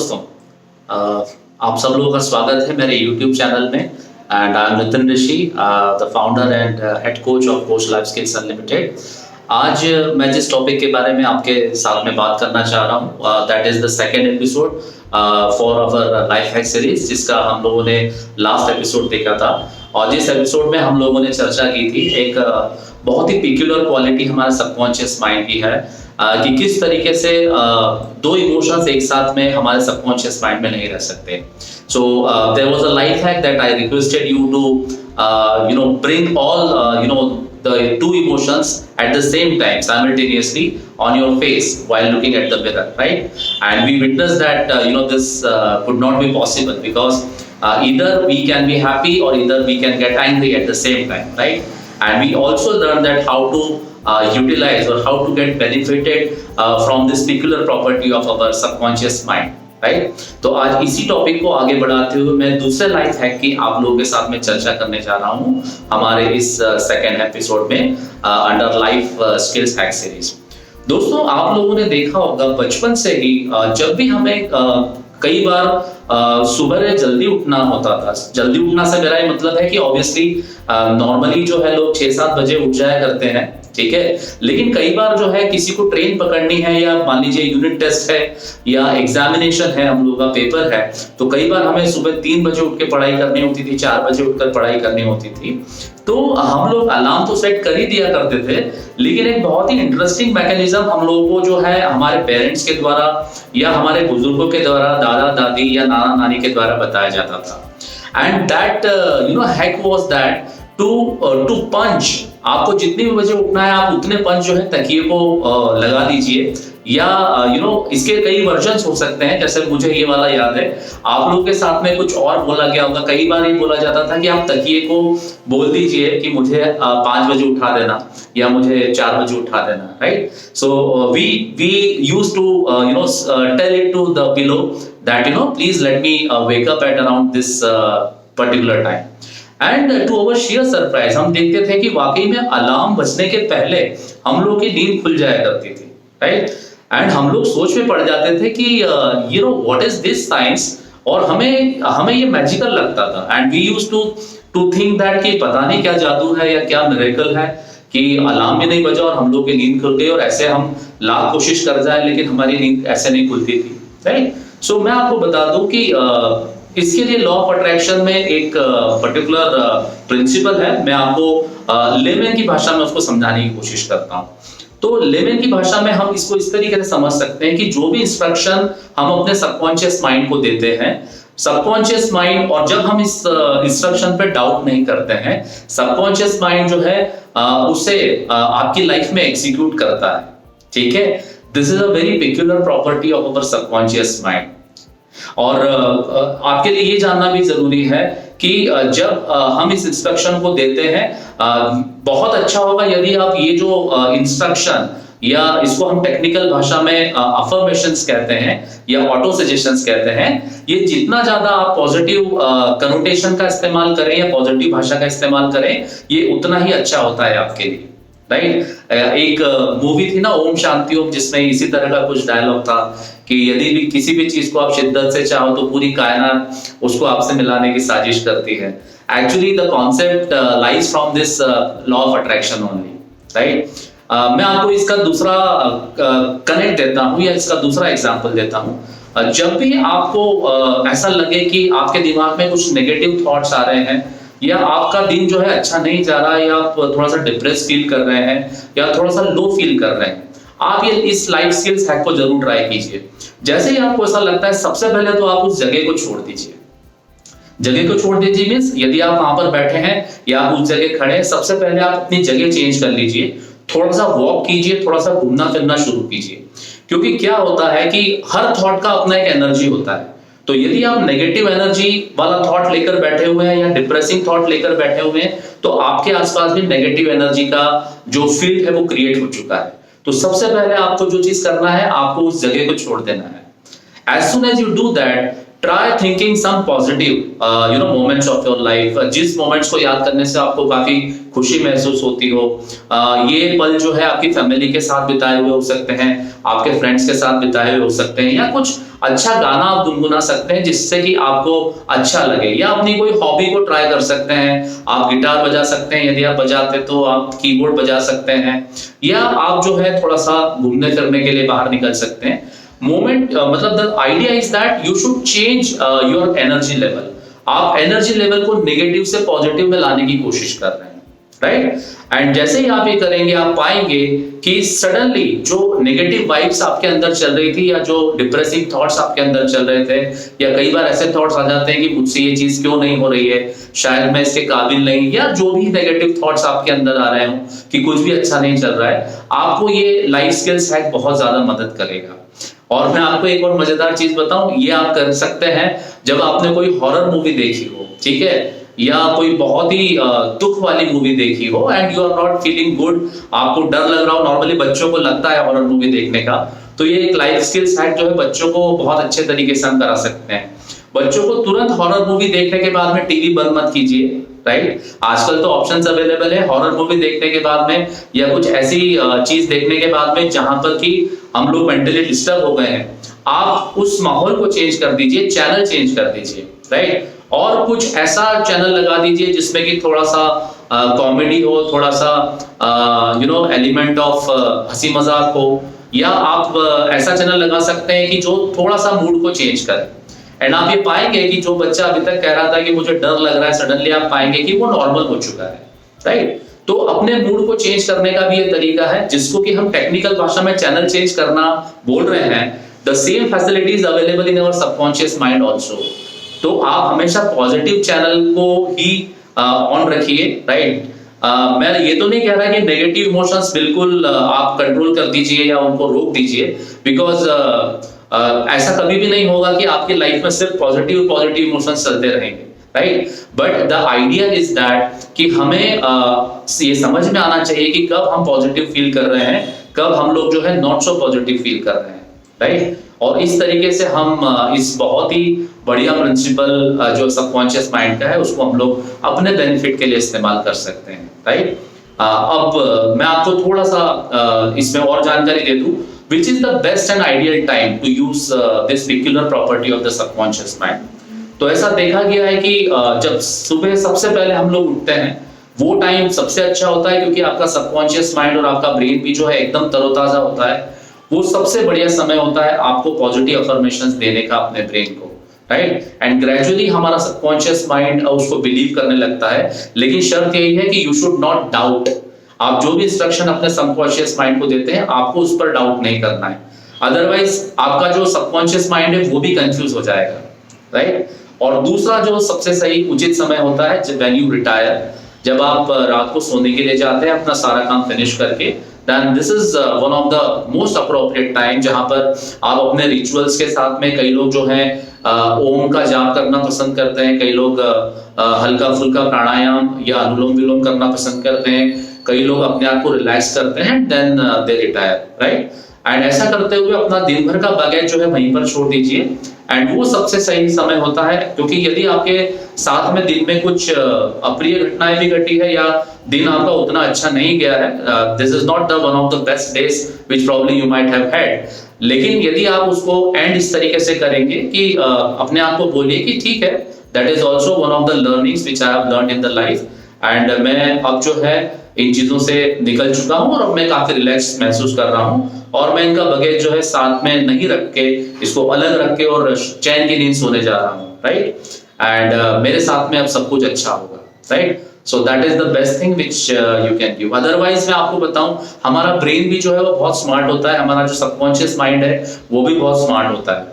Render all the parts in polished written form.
दोस्तों, आप सब लोगों का स्वागत है मेरे YouTube चैनल में। And I am Nitin Rishi, the founder and head coach of coach life skills unlimited. आज मैं जिस टॉपिक के बारे में आपके साथ में बात करना चाह रहा हूँ, that is the second episode for our life hack series, जिसका हम लोगों ने लास्ट एपिसोड देखा था। और जिस एपिसोड में हम लोगों ने चर्चा की थी एक बहुत ही पिक्यूलर क्वालिटी हमारे सबकॉन्शियस माइंड की है, कि किस तरीके से दो इमोशंस एक साथ में हमारे सबकॉन्शियस माइंड में नहीं रह सकते। So there was a life hack that I requested you to bring all the two emotions at the same time simultaneously on your face while looking at the mirror, right? And we witnessed that this could not be possible because either we can be happy or either we can get angry at the same time, right? And we also learned that how to utilize or how to get benefited from this particular property of our subconscious mind, right. तो आज इसी topic को आगे बढ़ाते हुए मैं दूसरे life hack की आप लोगों के साथ में चर्चा करने जा रहा हूं हमारे इस सेकेंड एपिसोड में under life skills hack series. दोस्तों, आप लोगों ने देखा होगा बचपन से ही जब भी हमें कई बार सुबह जल्दी उठना होता था। जल्दी उठना से मेरा ये मतलब है कि ऑब्वियसली नॉर्मली जो है लोग 6-7 बजे उठ जाया करते हैं, ठीक है। लेकिन कई बार जो है किसी को ट्रेन पकड़नी है या मान लीजिए यूनिट टेस्ट है या एग्जामिनेशन है, हम लोगों का पेपर है, तो कई बार हमें सुबह 3 बजे उठ के पढ़ाई करनी होती थी, 4 बजे उठकर पढ़ाई करनी होती थी। तो हम लोग अलार्म तो सेट कर ही दिया करते थे, लेकिन एक बहुत ही इंटरेस्टिंग मैकेनिज्म हम लोगों को जो है हमारे पेरेंट्स के द्वारा या हमारे बुजुर्गों के द्वारा, दादा दादी या नाना नानी के द्वारा बताया जाता था। And that hack was that two punch. आपको जितनी भी बजे उठना है आप उतने पंच जो है तकिए को लगा दीजिए, या इसके कई वर्जन्स हो सकते हैं। जैसे मुझे ये वाला याद है, आप लोगों के साथ में कुछ और बोला गया होगा। कई बार ये बोला जाता था कि आप तकिए को बोल दीजिए कि मुझे 5 बजे उठा देना या मुझे 4 बजे उठा देना, right. So we used to tell it to the pillow that please let me wake up at around this particular time. And to our sheer surprise हम देखते थे कि वाकई में अलार्म बजने के पहले हम लोग की नींद खुल जाया करती थी, राइट। एंड हम लोग सोच में पड़ जाते थे कि व्हाट इज दिस साइंस, और हमें ये मैजिकल लगता था। And we used to think that कि पता नहीं क्या जादू है या क्या मिरेकल है कि अलार्म भी नहीं बजा और हम लोग की नींद खुल गई, और ऐसे हम लाख कोशिश कर जाए लेकिन हमारी नींद ऐसे नहीं खुलती थी, राइट। सो मैं आपको बता दूं कि इसके लिए लॉ ऑफ अट्रैक्शन में एक पर्टिकुलर प्रिंसिपल है। मैं आपको लेमन की भाषा में उसको समझाने की कोशिश करता हूं। तो लेमन की भाषा में हम इसको इस तरीके से समझ सकते हैं कि जो भी इंस्ट्रक्शन हम अपने सबकॉन्शियस माइंड को देते हैं, सबकॉन्शियस माइंड, और जब हम इस इंस्ट्रक्शन पे डाउट नहीं करते हैं, सबकॉन्शियस माइंड जो है उसे आपकी लाइफ में एग्जीक्यूट करता है, ठीक है। This is a very peculiar property of our subconscious mind. और आपके लिए ये जानना भी जरूरी है कि जब हम इस इंस्ट्रक्शन को देते हैं, बहुत अच्छा होगा यदि आप ये जो इंस्ट्रक्शन, या इसको हम टेक्निकल भाषा में अफर्मेशंस कहते हैं या ऑटो सजेशंस कहते हैं, ये जितना ज्यादा आप पॉजिटिव कनोटेशन का इस्तेमाल करें या पॉजिटिव भाषा का इस्तेमाल करें, ये उतना ही अच्छा होता है आपके लिए, राइट। एक मूवी थी ना, ओम शांति ओम, जिसमें इसी तरह का कुछ डायलॉग था कि यदि भी किसी भी चीज को आप शिद्दत से चाहो तो पूरी कायनात उसको आपसे मिलाने की साजिश करती है। Actually the concept lies from this law of attraction only, right. मैं आपको इसका दूसरा कनेक्ट देता हूं या इसका दूसरा एग्जांपल देता हूं। जब भी आपको ऐसा लगे कि आपके दिमाग में कुछ नेगेटिव थॉट्स आ रहे हैं, या आपका दिन जो है अच्छा नहीं जा रहा है, या आप थोड़ा सा डिप्रेस फील कर रहे हैं या थोड़ा सा लो फील कर रहे हैं, आप ये इस लाइफ स्किल्स हैक को जरूर ट्राई कीजिए। जैसे ही आपको ऐसा लगता है, सबसे पहले तो आप उस जगह को छोड़ दीजिए। जगह को छोड़ दीजिए मींस यदि आप वहां पर बैठे हैं या आप उस जगह खड़े हैं, सबसे पहले आप अपनी जगह चेंज कर लीजिए, थोड़ा सा वॉक कीजिए, थोड़ा सा घूमना फिरना शुरू कीजिए। क्योंकि क्या होता है कि हर थॉट का अपना एक एनर्जी होता है। तो यदि आप नेगेटिव एनर्जी वाला थॉट लेकर बैठे हुए हैं या डिप्रेसिंग थॉट लेकर बैठे हुए हैं, तो आपके आसपास भी नेगेटिव एनर्जी का जो फील्ड है वो क्रिएट हो चुका है। तो सबसे पहले आपको जो चीज करना है, आपको उस जगह को छोड़ देना है। As soon as you do that, try thinking some positive moments of your life. जिस मोमेंट्स को याद करने से आपको काफी खुशी महसूस होती हो, ये पल जो है आपकी फैमिली के साथ बिताए हुए हो सकते हैं, आपके फ्रेंड्स के साथ बिताए हुए हो सकते हैं, या कुछ अच्छा गाना आप गुनगुना सकते हैं जिससे कि आपको अच्छा लगे, या अपनी कोई हॉबी को ट्राई कर सकते हैं। आप गिटार बजा सकते हैं, यदि आप बजाते तो आप कीबोर्ड बजा सकते हैं, या आप जो है थोड़ा सा घूमने फिरने के लिए बाहर निकल सकते हैं। मोमेंट मतलब the idea is that you should change your energy level. आप एनर्जी लेवल को नेगेटिव से पॉजिटिव में लाने की कोशिश कर रहे हैं, राइट? एंड जैसे ही आप ये करेंगे, आप पाएंगे कि सडनली जो नेगेटिव वाइब्स आपके अंदर चल रही थी, या जो डिप्रेसिव थॉट्स आपके अंदर चल रहे थे, या कई बार ऐसे थॉट्स आ जाते हैं कि मुझसे ये चीज क्यों नहीं हो रही है, शायद मैं इसके काबिल नहीं, या जो भी नेगेटिव थॉट्स आपके अंदर आ रहे हो कि कुछ भी अच्छा नहीं चल रहा है, आपको ये लाइफ स्किल्स हैक बहुत ज्यादा मदद करेगा। और मैं आपको एक और मजेदार चीज बताऊं, ये आप कर सकते हैं जब आपने कोई हॉरर मूवी देखी हो, ठीक है, या कोई बहुत ही दुख वाली मूवी देखी हो, and you are not feeling good, आपको डर लग रहा हो। नॉर्मली बच्चों को लगता है हॉरर मूवी देखने का, तो ये एक लाइफ स्किल्स हैक जो है बच्चों को बहुत अच्छे तरीके से हम करा सकते हैं। बच्चों को तुरंत हॉरर मूवी देखने के बाद में टीवी बंद मत कीजिए, राइट? आजकल तो ऑप्शंस अवेलेबल है हॉरर मूवी देखने के बाद में, या कुछ ऐसी चीज देखने के बाद में जहां पर कि हम लोग मेंटली डिस्टर्ब हो गए हैं। आप उस माहौल को चेंज कर दीजिए, चैनल चेंज कर दीजिए, राइट? और कुछ ऐसा चैनल लगा दीजिए जिसमें कि थोड़ा सा कॉमेडी हो, थोड़ा सा एलिमेंट ऑफ हंसी मजाक हो, या आप ऐसा चैनल लगा सकते हैं कि जो थोड़ा सा मूड को चेंज करे। एंड आप ये पाएंगे कि जो बच्चा अभी तक कह रहा था कि मुझे डर लग रहा है, सडनली आप पाएंगे कि वो नॉर्मल हो चुका है, राइट? तो अपने मूड को चेंज करने का भी ये तरीका है, जिसको कि हम टेक्निकल भाषा में चैनल चेंज करना बोल रहे हैं। The same facilities available in our subconscious mind also. तो आप हमेशा पॉजिटिव चैनल को ही ऑन रखिए, राइट? मैं ये तो नहीं कह रहा कि नेगेटिव इमोशंस बिल्कुल आप कंट्रोल कर दीजिए या उनको रोक दीजिए, बिकॉज ऐसा कभी भी नहीं होगा कि आपकी लाइफ में सिर्फ पॉजिटिव इमोशंस चलते रहेंगे, right? But the idea is that कि हमें ये समझ में आना चाहिए कि कब हम पॉजिटिव फील कर रहे हैं, कब हम लोग जो है नॉट सो पॉजिटिव फील कर रहे हैं, राइट? और इस तरीके से हम इस बहुत ही बढ़िया प्रिंसिपल जो सबकॉन्शियस माइंड का है, उसको हम लोग अपने बेनिफिट के लिए इस्तेमाल कर सकते हैं, राइट? अब मैं आपको थोड़ा सा इसमें और जानकारी दे दूं, which is the best and ideal time to use this peculiar property of the subconscious mind। तो ऐसा देखा गया है कि जब सुबह सबसे पहले हम लोग उठते हैं, वो टाइम सबसे अच्छा होता है, क्योंकि आपका सबकॉन्शियस माइंड और आपका ब्रेन भी जो है एकदम तरोताजा होता है। वो सबसे बढ़िया समय होता है आपको पॉजिटिव अफर्मेशंस देने का अपने ब्रेन को, राइट? एंड ग्रेजुअली हमारा सबकॉन्शियस माइंड उसको बिलीव करने लगता है, लेकिन शर्त यही है कि यू शुड नॉट डाउट। आप जो भी इंस्ट्रक्शन अपने सबकॉन्शियस माइंड को देते हैं, आपको उस पर डाउट नहीं करना है, अदरवाइज आपका जो सबकॉन्शियस माइंड है वो भी कंफ्यूज हो जाएगा, राइट? और दूसरा जो सबसे सही उचित समय होता है, जब व्हेन यू रिटायर, जब आप रात को सोने के लिए जाते हैं अपना सारा काम फिनिश करके, then this is one of the most appropriate time, जहां पर आप अपने रिचुअल्स के साथ में, कई लोग जो हैं ओम का जाप करना पसंद करते हैं, कई लोग हल्का फुल्का प्राणायाम या अनुलोम विलोम करना पसंद करते हैं, कई लोग अपने आप को रिलैक्स करते हैं, then they retire, right? And ऐसा करते हुए अपना दिन भर का बैगेज जो है वहीं पर छोड़ दीजिए, एंड वो सबसे सही समय होता है। क्योंकि यदि आपके साथ में दिन में कुछ अप्रिय घटनाएं भी घटी है, या दिन आपका उतना अच्छा नहीं गया है, this is not the one of the best days which probably you might have had, लेकिन यदि आप उसको एंड इस तरीके से करेंगे कि अपने आप को बोलिए कि ठीक है, that is also one of the learnings which I have learned in the life, and मैं अब जो है इन चीजों से निकल चुका हूं और अब मैं काफी रिलैक्स महसूस कर रहा हूं, और मैं इनका बगेज जो है साथ में नहीं रख के, इसको अलग रख के और चैन की नींद सोने जा रहा हूं, राइट? एंड मेरे साथ में अब सब कुछ अच्छा होगा, right? So that is the best thing which you can do. Otherwise मैं आपको बताऊं, हमारा ब्रेन भी जो है वो बहुत स्मार्ट होता है, हमारा जो सबकॉन्शियस माइंड है वो भी बहुत स्मार्ट होता है।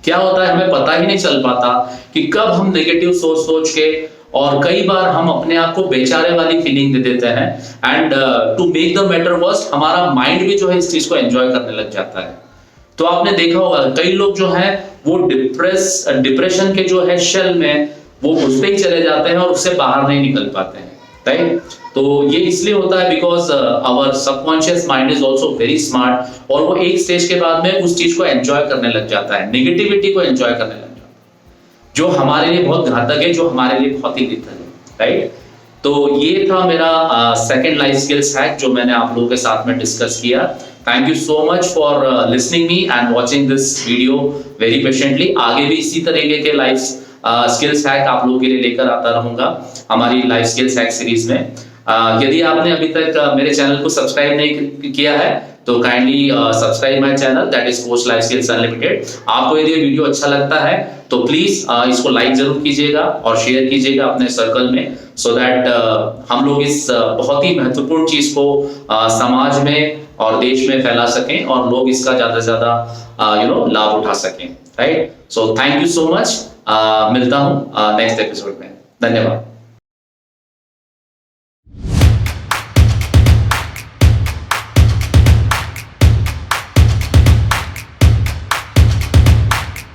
क्या होता है, हमें पता ही नहीं चल पाता कि कब हम नेगेटिव सोच सोच के, और कई बार हम अपने आप को बेचारे वाली फीलिंग दे देते हैं, and to make the matter worse, हमारा माइंड भी जो है इस चीज को एंजॉय करने लग जाता है। तो आपने देखा होगा कई लोग जो हैं वो डिप्रेशन के जो है शेल में वो घुसते ही चले जाते हैं और उससे बाहर नहीं निकल पाते हैं, राइट? तो ये इसलिए होता है because our subconscious mind is also very smart, और वो एक स्टेज के बाद में उस चीज को एंजॉय करने लग जाता है, नेगेटिविटी को एंजॉय करने लग जाता है, जो हमारे लिए बहुत घातक है, जो हमारे लिए बहुत ही लिथल है, राइट। तो ये था मेरा सेकंड लाइफ स्किल्स हैक जो मैंने आप लोगों के साथ में डिस्कस किया। Thank you so much for listening me and watching this video very patiently. आगे भी इसी तरीके के लाइफ स्किल्स हैक आप लोगों के लिए लेकर आता रहूंगा हमारी लाइफ स्किल्स हैक सीरीज में। यदि आपने अभी तक मेरे चैनल को सब्सक्राइब नहीं किया है तो kindly subscribe my channel, that is coach life skills unlimited. आपको यदि वीडियो अच्छा लगता है तो प्लीज इसको लाइक जरूर कीजिएगा और शेयर कीजिएगा अपने सर्कल में, सो दैट हम लोग इस बहुत ही महत्वपूर्ण चीज को समाज में और देश में फैला सकें और लोग इसका ज्यादा से ज्यादा लाभ उठा सकें, right. So thank you so much. मिलता हूं नेक्स्ट एपिसोड में। धन्यवाद।